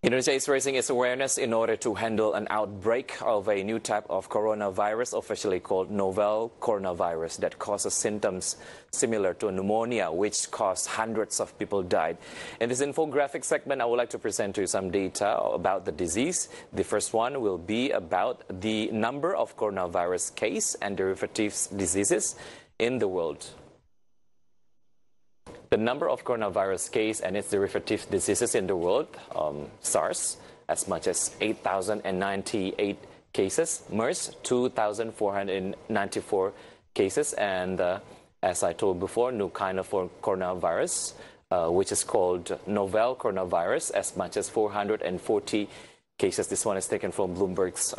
Indonesia is raising its awareness in order to handle an outbreak of a new type of coronavirus, officially called novel coronavirus, that causes symptoms similar to pneumonia, which caused hundreds of people died. In this infographic segment, I would like to present to you some data about the disease. The first one will be about the number of coronavirus case and derivatives diseases in the world. The number of coronavirus case and its derivative diseases in the world, SARS, as much as 8,098 cases, MERS, 2,494 cases, and as I told before, new kind of coronavirus, which is called novel coronavirus, as much as 440 cases. This one is taken from Bloomberg's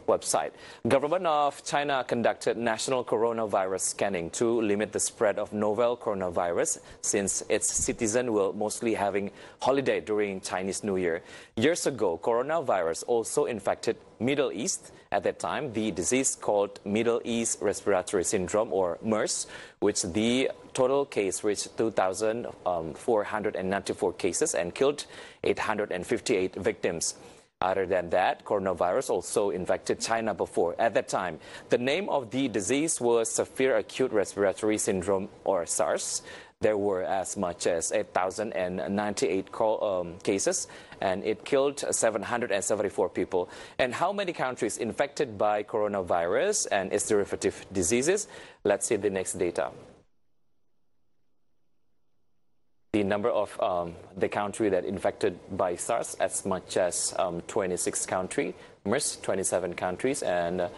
website. Government of China conducted national coronavirus scanning to limit the spread of novel coronavirus, since its citizens will mostly having holiday during Chinese New Year. Years ago, coronavirus also infected Middle East. At that time, the disease called Middle East Respiratory Syndrome, or MERS, which the total case reached 2,494 cases and killed 858 victims. Other than that, coronavirus also infected China before. At that time, the name of the disease was Severe Acute Respiratory Syndrome, or SARS. There were as much as 8,098 cases, and it killed 774 people. And how many countries infected by coronavirus and its derivative diseases? Let's see the next data. The number of the country that infected by SARS, as much as 26 countries, MERS, 27 countries, and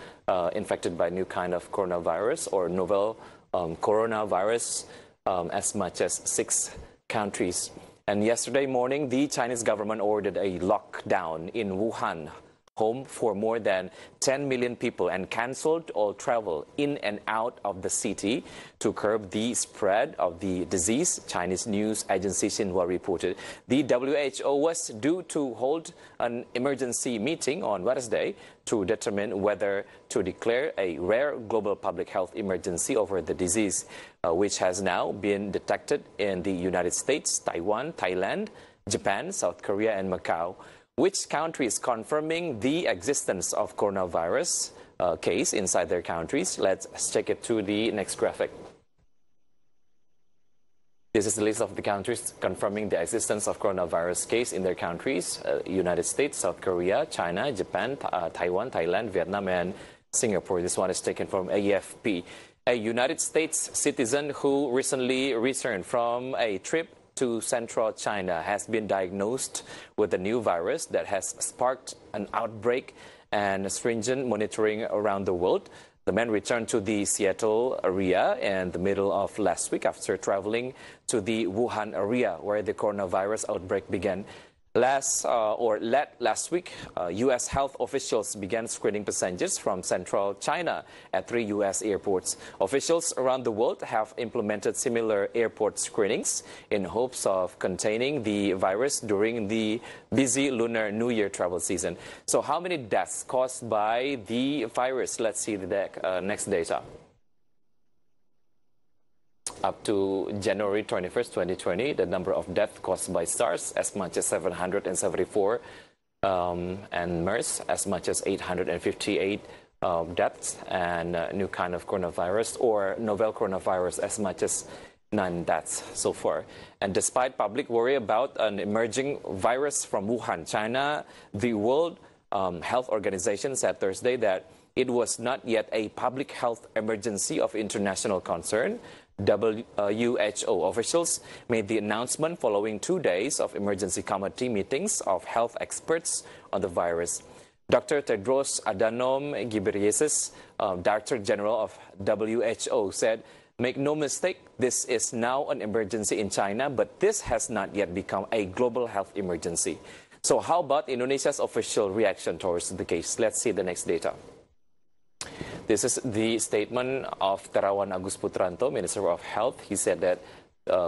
infected by new kind of coronavirus or novel coronavirus, as much as 6 countries. And yesterday morning, the Chinese government ordered a lockdown in Wuhan, home for more than 10 million people, and cancelled all travel in and out of the city to curb the spread of the disease, Chinese news agency Xinhua reported. The WHO was due to hold an emergency meeting on Wednesday to determine whether to declare a rare global public health emergency over the disease, which has now been detected in the United States, Taiwan, Thailand, Japan, South Korea, and Macau. Which countries confirming the existence of coronavirus case inside their countries? Let's check it to the next graphic. This is the list of the countries confirming the existence of coronavirus case in their countries: United States, South Korea, China, Japan, Taiwan, Thailand, Vietnam, and Singapore. This one is taken from AFP. A United States citizen who recently returned from a trip to central China has been diagnosed with a new virus that has sparked an outbreak and stringent monitoring around the world. The man returned to the Seattle area in the middle of last week after traveling to the Wuhan area where the coronavirus outbreak began. Last week, U.S. health officials began screening passengers from central China at 3 U.S. airports. Officials around the world have implemented similar airport screenings in hopes of containing the virus during the busy Lunar New Year travel season. So how many deaths caused by the virus? Let's see the next data. Up to January 21st, 2020, the number of deaths caused by SARS as much as 774, and MERS as much as 858 deaths, and new kind of coronavirus or novel coronavirus as much as 9 deaths so far. And despite public worry about an emerging virus from Wuhan, China, the World Health Organization said Thursday that it was not yet a public health emergency of international concern. WHO officials made the announcement following 2 days of emergency committee meetings of health experts on the virus. Dr. Tedros Adhanom Ghebreyesus, Director General of WHO, said, "Make no mistake, this is now an emergency in China, but this has not yet become a global health emergency." So how about Indonesia's official reaction towards the case? Let's see the next data. This is the statement of Terawan Agus Putranto, Minister of Health. He said that,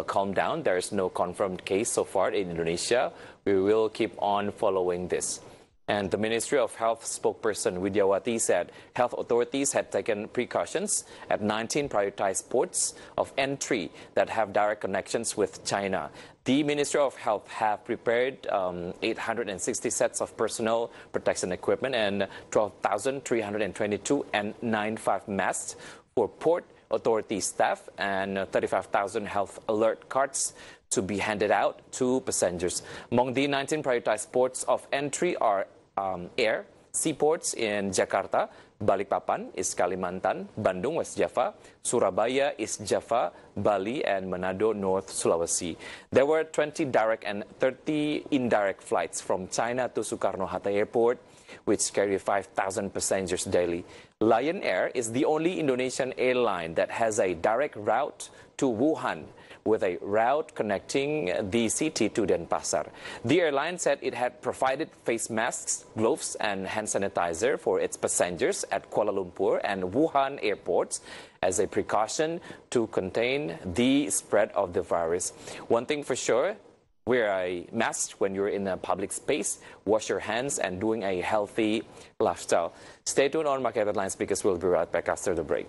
calm down, there is no confirmed case so far in Indonesia. We will keep on following this. And the Ministry of Health spokesperson Widyawati said health authorities had taken precautions at 19 prioritized ports of entry that have direct connections with China. The Ministry of Health have prepared 860 sets of personal protection equipment and 12,322 N95 masks for port authority staff and 35,000 health alert cards to be handed out to passengers. Among the 19 prioritized ports of entry are air, seaports in Jakarta, Balikpapan, East Kalimantan, Bandung, West Java, Surabaya, East Java, Bali, and Manado, North Sulawesi. There were 20 direct and 30 indirect flights from China to Soekarno-Hatta Airport, which carry 5,000 passengers daily. Lion Air is the only Indonesian airline that has a direct route to Wuhan, with a route connecting the city to Denpasar. The airline said it had provided face masks, gloves, and hand sanitizer for its passengers at Kuala Lumpur and Wuhan airports as a precaution to contain the spread of the virus. One thing for sure, wear a mask when you're in a public space, wash your hands, and doing a healthy lifestyle. Stay tuned on Market Headlines because we'll be right back after the break.